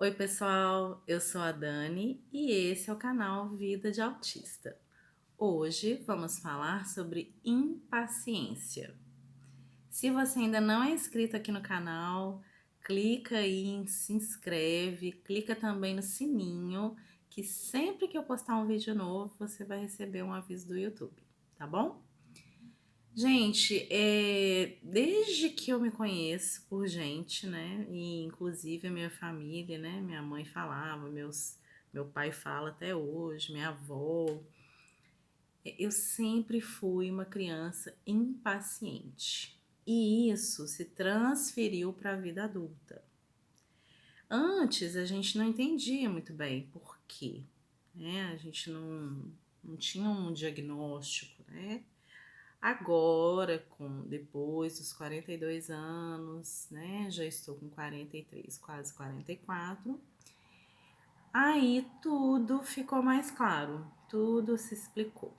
Oi, pessoal, eu sou a Dani e esse é o canal Vida de Autista. Hoje vamos falar sobre impaciência. Se você ainda não é inscrito aqui no canal, clica aí em se inscreve, clica também no sininho, que sempre que eu postar um vídeo novo, você vai receber um aviso do YouTube, tá bom? Gente, desde que eu me conheço por gente, né? E inclusive a minha família, né? Minha mãe falava, meu pai fala até hoje, minha avó. Eu sempre fui uma criança impaciente. E isso se transferiu para a vida adulta. Antes a gente não entendia muito bem por quê, né? A gente não tinha um diagnóstico, né? Agora, depois dos 42 anos, né? Já estou com 43, quase 44. Aí tudo ficou mais claro, tudo se explicou,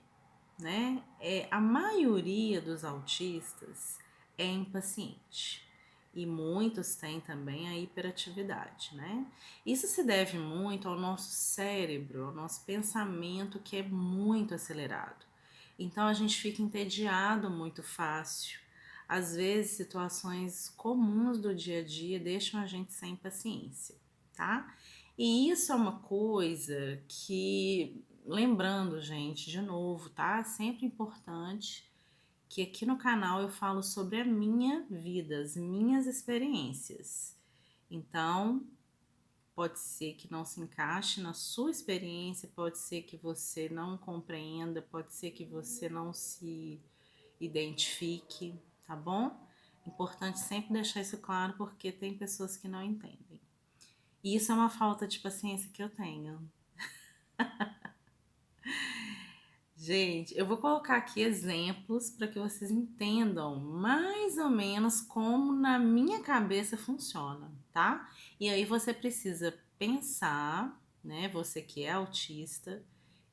né? A maioria dos autistas é impaciente. E muitos têm também a hiperatividade, né? Isso se deve muito ao nosso cérebro, ao nosso pensamento que é muito acelerado. Então a gente fica entediado muito fácil. Às vezes, situações comuns do dia a dia deixam a gente sem paciência, tá? E isso é uma coisa que, lembrando, gente, de novo, tá? Sempre importante que aqui no canal eu falo sobre a minha vida, as minhas experiências. Então, pode ser que não se encaixe na sua experiência, pode ser que você não compreenda, pode ser que você não se identifique, tá bom? Importante sempre deixar isso claro porque tem pessoas que não entendem. E isso é uma falta de paciência que eu tenho. Gente, eu vou colocar aqui exemplos para que vocês entendam mais ou menos como na minha cabeça funciona, tá? E aí você precisa pensar, né? Você que é autista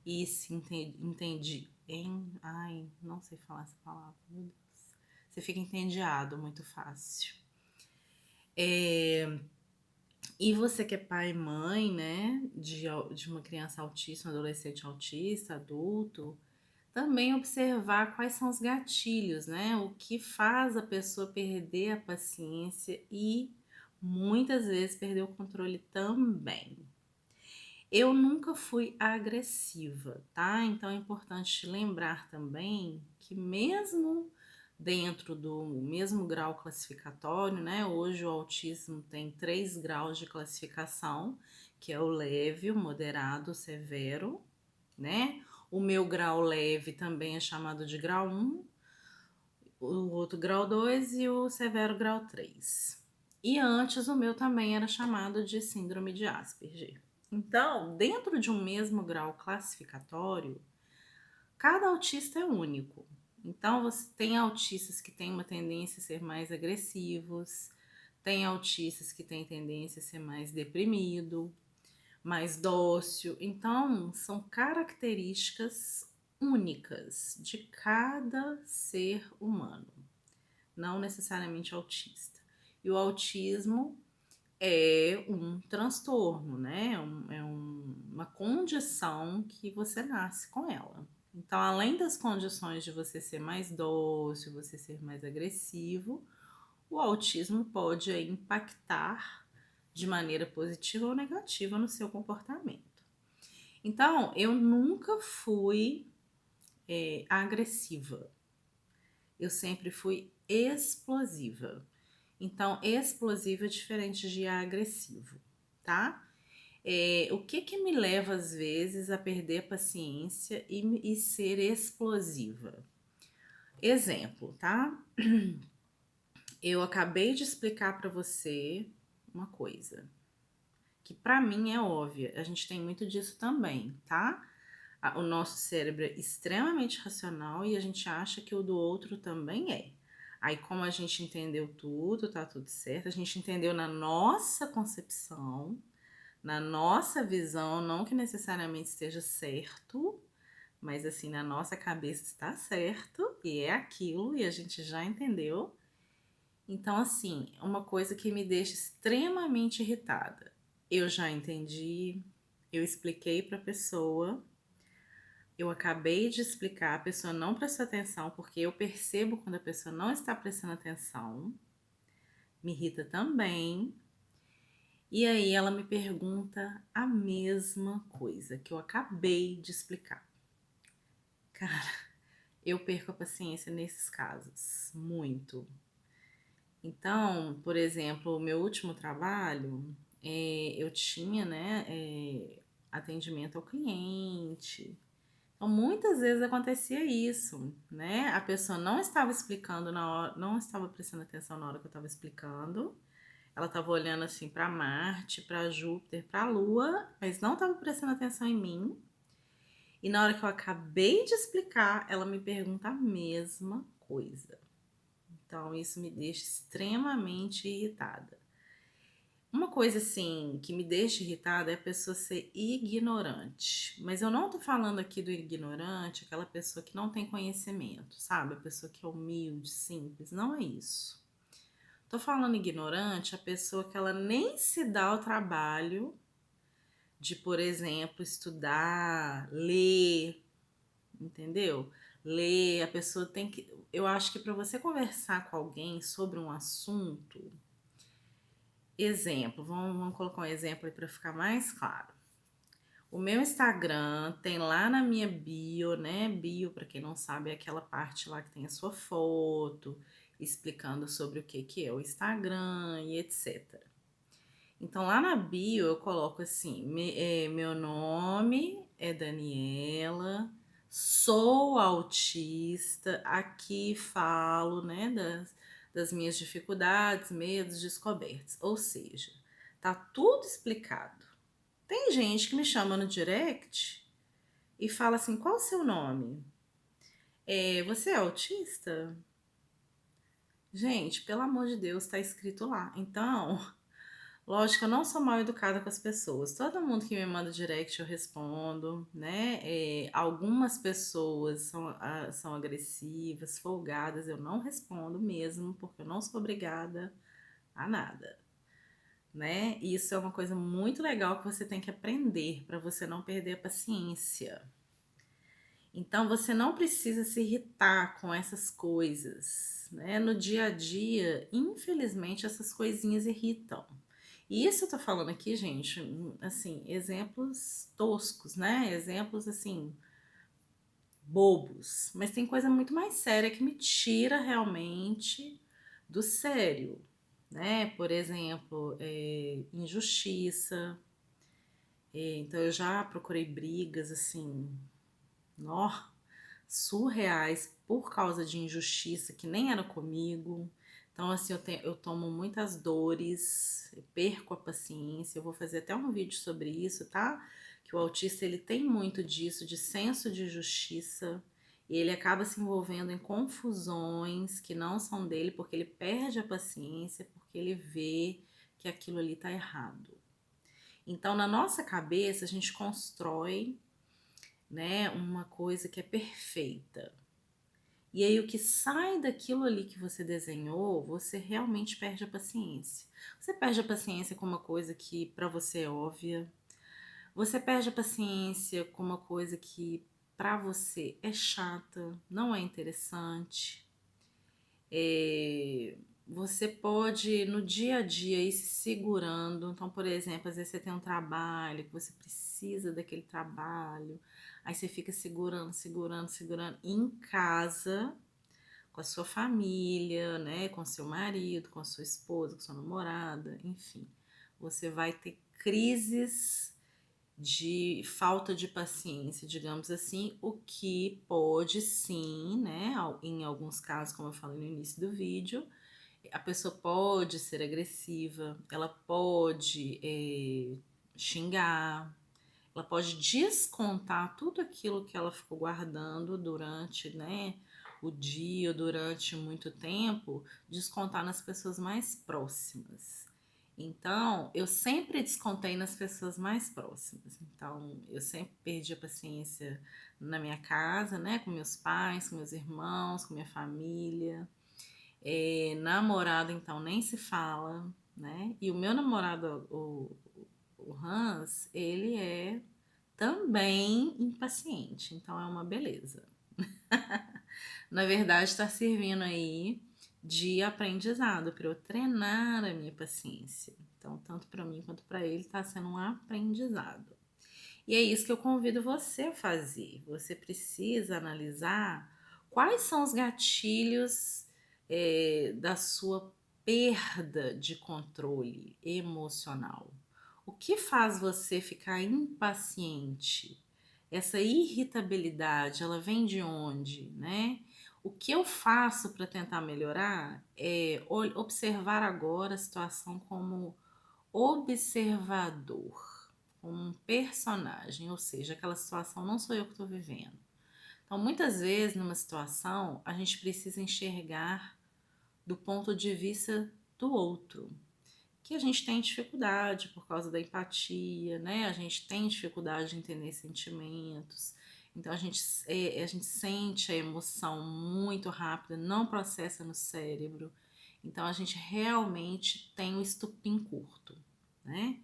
e se entende em. Ai, não sei falar essa palavra, meu Deus. Você fica entediado muito fácil. E você que é pai e mãe, né? De uma criança autista, um adolescente autista, adulto. Também observar quais são os gatilhos, né? O que faz a pessoa perder a paciência e muitas vezes perder o controle também. Eu nunca fui agressiva, tá? Então é importante lembrar também que mesmo dentro do mesmo grau classificatório, né? Hoje o autismo tem 3 graus de classificação, que é o leve, o moderado, o severo, né? O meu grau leve também é chamado de grau 1, o outro grau 2 e o severo grau 3. E antes o meu também era chamado de síndrome de Asperger. Então, dentro de um mesmo grau classificatório, cada autista é único. Então, você tem autistas que têm uma tendência a ser mais agressivos, tem autistas que têm tendência a ser mais deprimido, mais dócil. Então, são características únicas de cada ser humano, não necessariamente autista. E o autismo é um transtorno, né? Uma condição que você nasce com ela. Então, além das condições de você ser mais dócil, você ser mais agressivo, o autismo pode impactar de maneira positiva ou negativa no seu comportamento. Então, eu nunca fui agressiva. Eu sempre fui explosiva. Então, explosivo é diferente de agressivo, tá? O que me leva, às vezes, a perder a paciência e ser explosiva? Exemplo, tá? Eu acabei de explicar para você uma coisa que para mim é óbvia. A gente tem muito disso também, tá? O nosso cérebro é extremamente racional e a gente acha que o do outro também é. Aí, como a gente entendeu tudo, tá tudo certo, a gente entendeu na nossa concepção, na nossa visão, não que necessariamente esteja certo, mas assim, na nossa cabeça está certo e é aquilo e a gente já entendeu. Então, assim, uma coisa que me deixa extremamente irritada. eu já entendi, eu expliquei para a pessoa, eu acabei de explicar, a pessoa não prestou atenção, porque eu percebo quando a pessoa não está prestando atenção, me irrita também. E aí ela me pergunta a mesma coisa que eu acabei de explicar. Cara, eu perco a paciência nesses casos, muito. Então, por exemplo, o meu último trabalho, eu tinha, né, atendimento ao cliente. Então, muitas vezes acontecia isso, né? A pessoa não estava explicando na hora, não estava prestando atenção na hora que eu estava explicando. Ela estava olhando assim para Marte, para Júpiter, para a Lua, mas não estava prestando atenção em mim. E na hora que eu acabei de explicar, ela me pergunta a mesma coisa. Então, isso me deixa extremamente irritada. Uma coisa assim que me deixa irritada é a pessoa ser ignorante. Mas eu não tô falando aqui do ignorante, aquela pessoa que não tem conhecimento, sabe? A pessoa que é humilde, simples. Não é isso. Tô falando ignorante, a pessoa que ela nem se dá o trabalho de, por exemplo, estudar, ler, entendeu? Ler, a pessoa tem que. Eu acho que para você conversar com alguém sobre um assunto, exemplo, vamos colocar um exemplo aí para ficar mais claro. O meu Instagram tem lá na minha bio, né? Bio, para quem não sabe, é aquela parte lá que tem a sua foto, explicando sobre o que é o Instagram e etc. Então lá na bio eu coloco assim: meu nome é Daniela, sou autista, aqui falo, né, das minhas dificuldades, medos, descobertas. Ou seja, tá tudo explicado. Tem gente que me chama no direct e fala assim: qual o seu nome? Você é autista? Gente, pelo amor de Deus, tá escrito lá. Então, lógico, eu não sou mal educada com as pessoas. Todo mundo que me manda direct eu respondo, né? Algumas pessoas são agressivas, folgadas, eu não respondo mesmo, porque eu não sou obrigada a nada, né? E isso é uma coisa muito legal que você tem que aprender para você não perder a paciência. Então você não precisa se irritar com essas coisas, né? No dia a dia, infelizmente, essas coisinhas irritam. E isso eu tô falando aqui, gente, assim, exemplos toscos, né? Exemplos assim, bobos. Mas tem coisa muito mais séria que me tira realmente do sério, né? Por exemplo, injustiça. Então eu já procurei brigas assim, nó, surreais por causa de injustiça que nem era comigo. Então, assim, eu tomo muitas dores, eu perco a paciência. Eu vou fazer até um vídeo sobre isso, tá? Que o autista ele tem muito disso, de senso de justiça. E ele acaba se envolvendo em confusões que não são dele, porque ele perde a paciência, porque ele vê que aquilo ali tá errado. Então, na nossa cabeça, a gente constrói, né, uma coisa que é perfeita. E aí o que sai daquilo ali que você desenhou, você realmente perde a paciência. Você perde a paciência com uma coisa que para você é óbvia. Você perde a paciência com uma coisa que para você é chata, não é interessante. Você pode no dia a dia ir se segurando. Então, por exemplo, às vezes você tem um trabalho que você precisa daquele trabalho, aí você fica segurando, segurando, segurando em casa, com a sua família, né, com seu marido, com a sua esposa, com sua namorada, enfim. Você vai ter crises de falta de paciência, digamos assim, o que pode sim, né, em alguns casos, como eu falei no início do vídeo, a pessoa pode ser agressiva, ela pode xingar, ela pode descontar tudo aquilo que ela ficou guardando durante, né, o dia, durante muito tempo, descontar nas pessoas mais próximas. Então, eu sempre descontei nas pessoas mais próximas. Então, eu sempre perdi a paciência na minha casa, né, com meus pais, com meus irmãos, com minha família. Namorado, então, nem se fala, né? E o meu namorado, O Hans, ele é também impaciente, então é uma beleza. Na verdade, está servindo aí de aprendizado para eu treinar a minha paciência. Então, tanto para mim quanto para ele, está sendo um aprendizado. E é isso que eu convido você a fazer. Você precisa analisar quais são os gatilhos da sua perda de controle emocional. O que faz você ficar impaciente? Essa irritabilidade, ela vem de onde, né? O que eu faço para tentar melhorar é observar agora a situação como observador, como um personagem, ou seja, aquela situação não sou eu que estou vivendo. Então, muitas vezes, numa situação, a gente precisa enxergar do ponto de vista do outro, que a gente tem dificuldade por causa da empatia, né? A gente tem dificuldade de entender sentimentos. Então a gente sente a emoção muito rápida, não processa no cérebro. Então a gente realmente tem o estupim curto, né?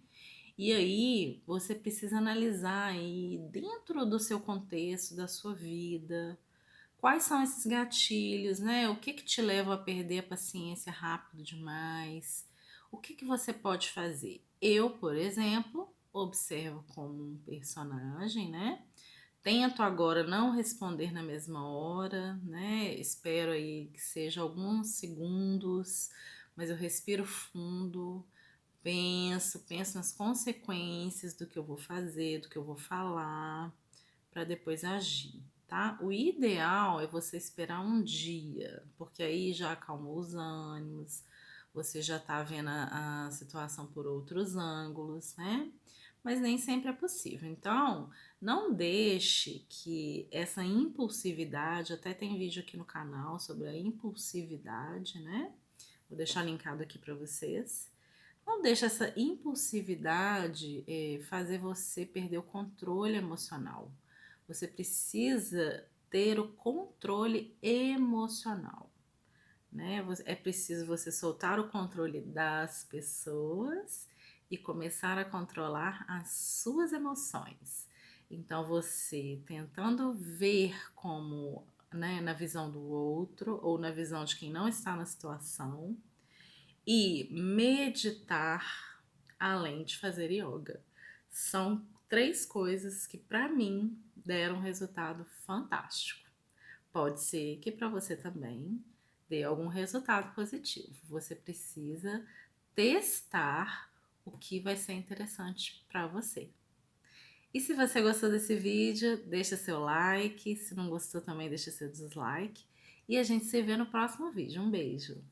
E aí você precisa analisar aí dentro do seu contexto, da sua vida, quais são esses gatilhos, né? O que que te leva a perder a paciência rápido demais? O que que você pode fazer? Eu, por exemplo, observo como um personagem, né? Tento agora não responder na mesma hora, né? Espero aí que seja alguns segundos, mas eu respiro fundo, penso nas consequências do que eu vou fazer, do que eu vou falar, para depois agir, tá? O ideal é você esperar um dia, porque aí já acalmou os ânimos, você já tá vendo a situação por outros ângulos, né? Mas nem sempre é possível. Então, não deixe que essa impulsividade, até tem vídeo aqui no canal sobre a impulsividade, né? Vou deixar linkado aqui para vocês. Não deixe essa impulsividade fazer você perder o controle emocional. Você precisa ter o controle emocional, né? É preciso você soltar o controle das pessoas e começar a controlar as suas emoções. Então, você tentando ver como, né, na visão do outro ou na visão de quem não está na situação e meditar além de fazer yoga. São três coisas que para mim deram um resultado fantástico. Pode ser que para você também dê algum resultado positivo. Você precisa testar o que vai ser interessante para você. E se você gostou desse vídeo, deixa seu like. Se não gostou também, deixa seu dislike. E a gente se vê no próximo vídeo. Um beijo!